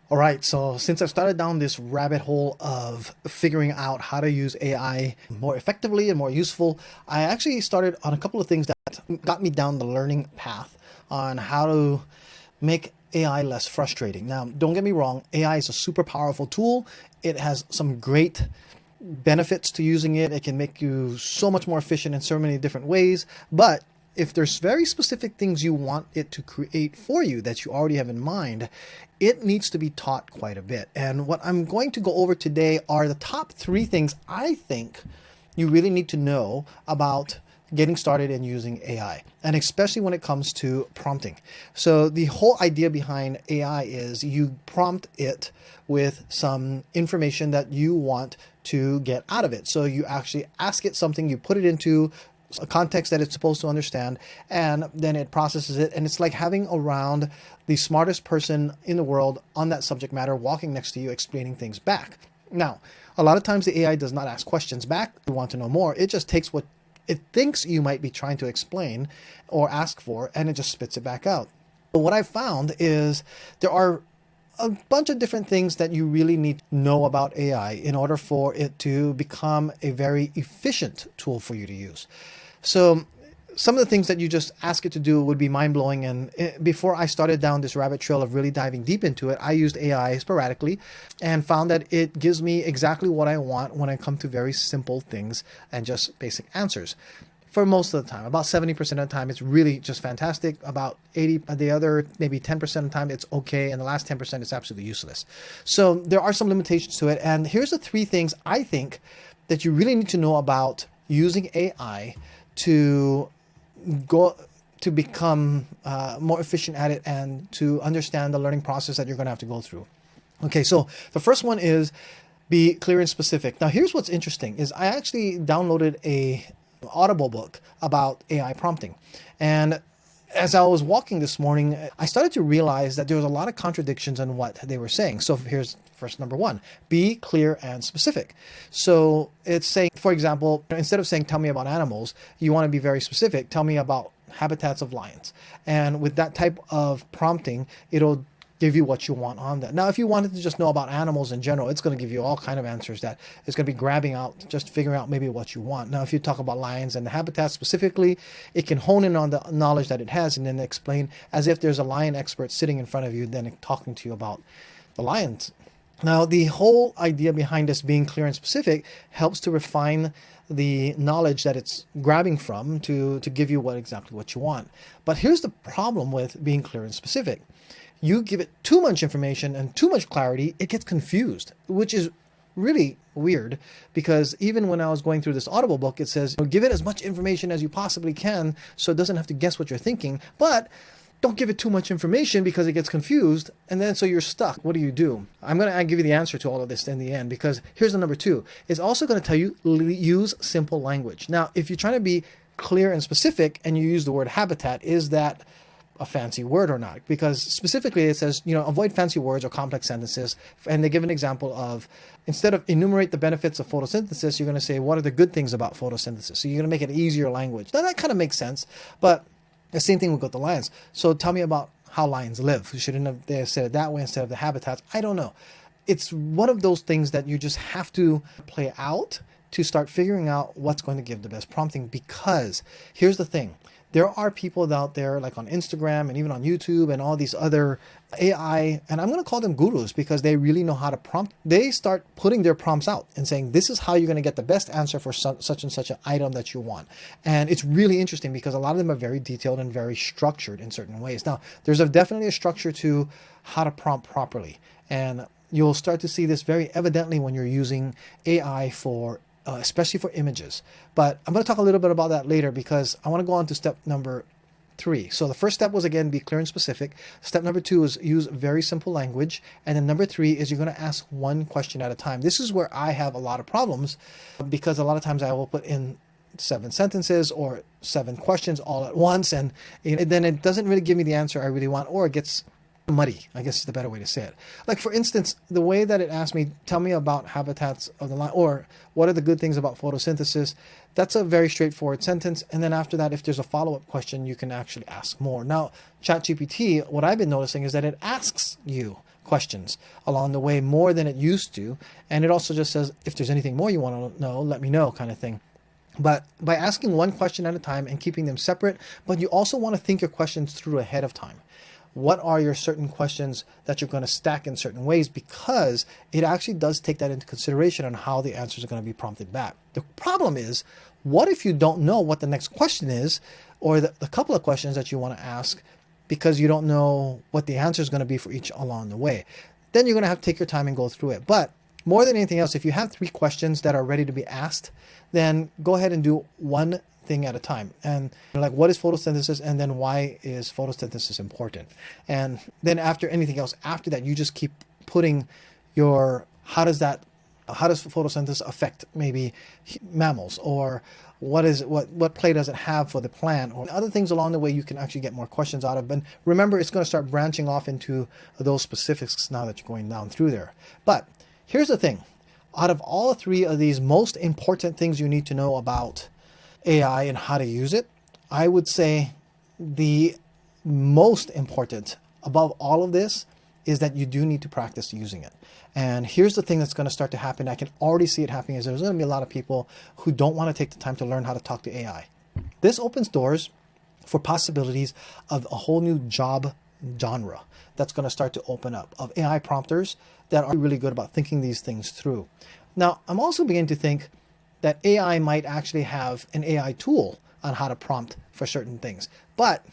All right, so since I've started down this rabbit hole of figuring out how to use AI more effectively and more useful, I actually started on a couple of things that got me down the learning path on how to make AI less frustrating. Now, don't get me wrong, AI is a super powerful tool. It has some great benefits to using it. It can make you so much more efficient in so many different ways, but if there's very specific things you want it to create for you that you already have in mind, it needs to be taught quite a bit. And what I'm going to go over today are the top 3 things I think you really need to know about getting started in using AI, and especially when it comes to prompting. So the whole idea behind AI is you prompt it with some information that you want to get out of it. So you actually ask it something, you put it into a context that it's supposed to understand, and then it processes it. And it's like having around the smartest person in the world on that subject matter walking next to you explaining things back. Now, a lot of times the AI does not ask questions back. You want to know more. It just takes what it thinks you might be trying to explain or ask for, and it just spits it back out. But what I've found is there are a bunch of different things that you really need to know about AI in order for it to become a very efficient tool for you to use. So some of the things that you just ask it to do would be mind-blowing. And before I started down this rabbit trail of really diving deep into it, I used AI sporadically and found that it gives me exactly what I want when I come to very simple things and just basic answers. For most of the time, about 70% of the time, it's really just fantastic. About 80, the other maybe 10% of the time, it's okay. And the last 10% is absolutely useless. So there are some limitations to it. And here's the 3 things I think that you really need to know about using AI to go to become more efficient at it and to understand the learning process that you're going to have to go through. Okay, so the first one is be clear and specific. Now, here's what's interesting is I actually downloaded a Audible book about AI prompting. And as I was walking this morning, I started to realize that there was a lot of contradictions in what they were saying. So here's first number 1, be clear and specific. So it's saying, for example, instead of saying, tell me about animals, you want to be very specific. Tell me about habitats of lions. And with that type of prompting, it'll give you what you want on that. Now, if you wanted to just know about animals in general, it's going to give you all kind of answers that it's going to be grabbing out, just figuring out maybe what you want. Now, if you talk about lions and the habitat specifically, it can hone in on the knowledge that it has and then explain as if there's a lion expert sitting in front of you, then talking to you about the lions. Now, the whole idea behind this being clear and specific helps to refine the knowledge that it's grabbing from to give you exactly what you want. But here's the problem with being clear and specific. You give it too much information and too much clarity, it gets confused, which is really weird, because even when I was going through this Audible book, it says, give it as much information as you possibly can so it doesn't have to guess what you're thinking, but don't give it too much information because it gets confused, and then so you're stuck. What do? I'm going to give you the answer to all of this in the end, because here's the number 2. It's also going to tell you use simple language. Now, if you're trying to be clear and specific and you use the word habitat, is that a fancy word or not? Because specifically it says, avoid fancy words or complex sentences. And they give an example of, instead of enumerate the benefits of photosynthesis, you're going to say, what are the good things about photosynthesis? So you're going to make it easier language. Now that kind of makes sense, but the same thing with the lions. So tell me about how lions live. You shouldn't have they said it that way instead of the habitats. I don't know. It's one of those things that you just have to play out to start figuring out what's going to give the best prompting, because here's the thing. There are people out there like on Instagram and even on YouTube and all these other AI, and I'm going to call them gurus because they really know how to prompt. They start putting their prompts out and saying, this is how you're going to get the best answer for such and such an item that you want. And it's really interesting because a lot of them are very detailed and very structured in certain ways. Now, there's definitely a structure to how to prompt properly. And you'll start to see this very evidently when you're using AI for especially for images. But I'm going to talk a little bit about that later because I want to go on to step number 3. So the first step was, again, be clear and specific. Step number 2 is use very simple language. And then number 3 is you're going to ask one question at a time. This is where I have a lot of problems because a lot of times I will put in 7 sentences or 7 questions all at once. And then it doesn't really give me the answer I really want, or it gets muddy, I guess is the better way to say it. Like, for instance, the way that it asked me, tell me about habitats of the lion, or what are the good things about photosynthesis? That's a very straightforward sentence. And then after that, if there's a follow-up question, you can actually ask more. Now, ChatGPT, what I've been noticing is that it asks you questions along the way, more than it used to. And it also just says, if there's anything more you want to know, let me know, kind of thing. But by asking one question at a time and keeping them separate, but you also want to think your questions through ahead of time. What are your certain questions that you're going to stack in certain ways? Because it actually does take that into consideration on how the answers are going to be prompted back. The problem is, what if you don't know what the next question is, or the couple of questions that you want to ask, because you don't know what the answer is going to be for each along the way? Then you're going to have to take your time and go through it. But more than anything else, if you have 3 questions that are ready to be asked, then go ahead and do one thing at a time. And like, what is photosynthesis? And then why is photosynthesis important? And then after anything else, after that, you just keep putting your, how does photosynthesis affect maybe mammals, or what play does it have for the plant, or other things along the way you can actually get more questions out of. But remember, it's going to start branching off into those specifics now that you're going down through there. But here's the thing. Out of all 3 of these most important things you need to know about AI and how to use it, I would say the most important above all of this is that you do need to practice using it. And here's the thing that's going to start to happen. I can already see it happening, is there's going to be a lot of people who don't want to take the time to learn how to talk to AI. This opens doors for possibilities of a whole new job genre that's going to start to open up, of AI prompters that are really good about thinking these things through. Now, I'm also beginning to think that AI might actually have an AI tool on how to prompt for certain things. But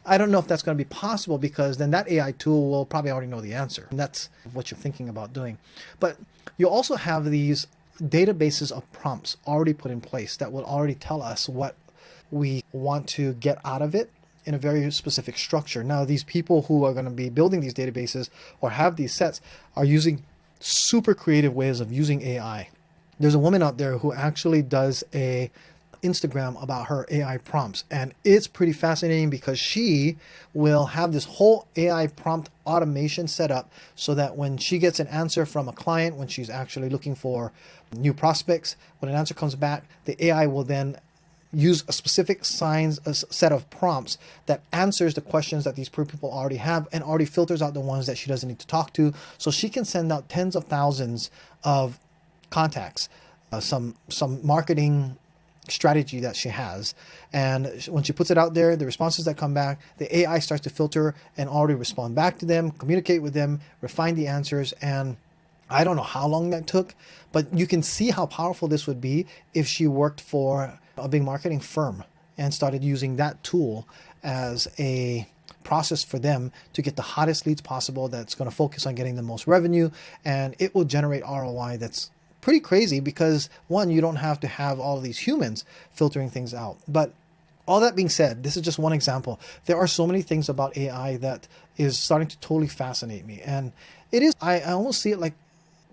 I don't know if that's going to be possible, because then that AI tool will probably already know the answer. And that's what you're thinking about doing. But you also have these databases of prompts already put in place that will already tell us what we want to get out of it in a very specific structure. Now, these people who are going to be building these databases or have these sets are using super creative ways of using AI. There's a woman out there who actually does a Instagram about her AI prompts, and it's pretty fascinating because she will have this whole AI prompt automation set up so that when she gets an answer from a client, when she's actually looking for new prospects, when an answer comes back, the AI will then use a specific a set of prompts that answers the questions that these people already have, and already filters out the ones that she doesn't need to talk to, so she can send out tens of thousands of contacts, some marketing strategy that she has. And when she puts it out there, the responses that come back, the AI starts to filter and already respond back to them, communicate with them, refine the answers. And I don't know how long that took, but you can see how powerful this would be if she worked for a big marketing firm and started using that tool as a process for them to get the hottest leads possible, that's going to focus on getting the most revenue, and it will generate ROI that's pretty crazy, because one, you don't have to have all of these humans filtering things out. But all that being said, this is just one example. There are so many things about AI that is starting to totally fascinate me. And it is, I almost see it like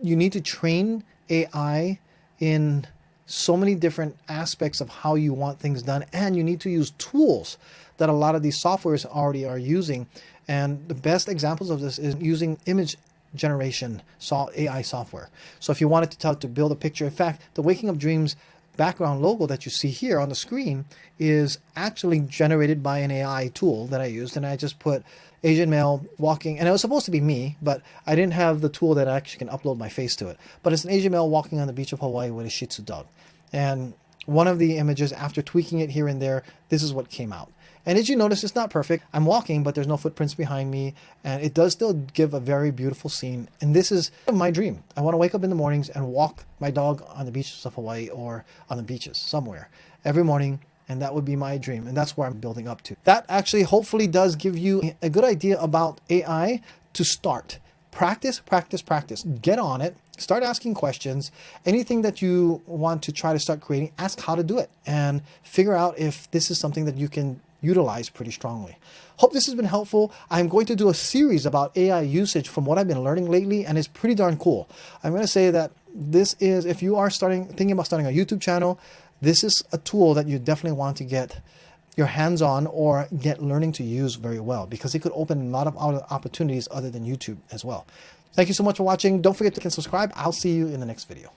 you need to train AI in so many different aspects of how you want things done. And you need to use tools that a lot of these softwares already are using. And the best examples of this is using image generation AI software. So if you wanted to build a picture, in fact, the Waking Up Dreams background logo that you see here on the screen is actually generated by an AI tool that I used. And I just put Asian male walking, and it was supposed to be me, but I didn't have the tool that actually can upload my face to it. But it's an Asian male walking on the beach of Hawaii with a Shih Tzu dog. And one of the images, after tweaking it here and there, this is what came out. And as you notice, it's not perfect. I'm walking, but there's no footprints behind me. And it does still give a very beautiful scene. And this is my dream. I want to wake up in the mornings and walk my dog on the beaches of Hawaii, or on the beaches somewhere every morning. And that would be my dream. And that's where I'm building up to. That actually hopefully does give you a good idea about AI to start. Practice, practice, practice. Get on it. Start asking questions. Anything that you want to try to start creating, ask how to do it. And figure out if this is something that you can utilize pretty strongly. Hope this has been helpful. I'm going to do a series about AI usage from what I've been learning lately, and it's pretty darn cool. I'm going to say that this is, if you are thinking about starting a YouTube channel, this is a tool that you definitely want to get your hands on or get learning to use very well, because it could open a lot of other opportunities other than YouTube as well. Thank you so much for watching. Don't forget to subscribe. I'll see you in the next video.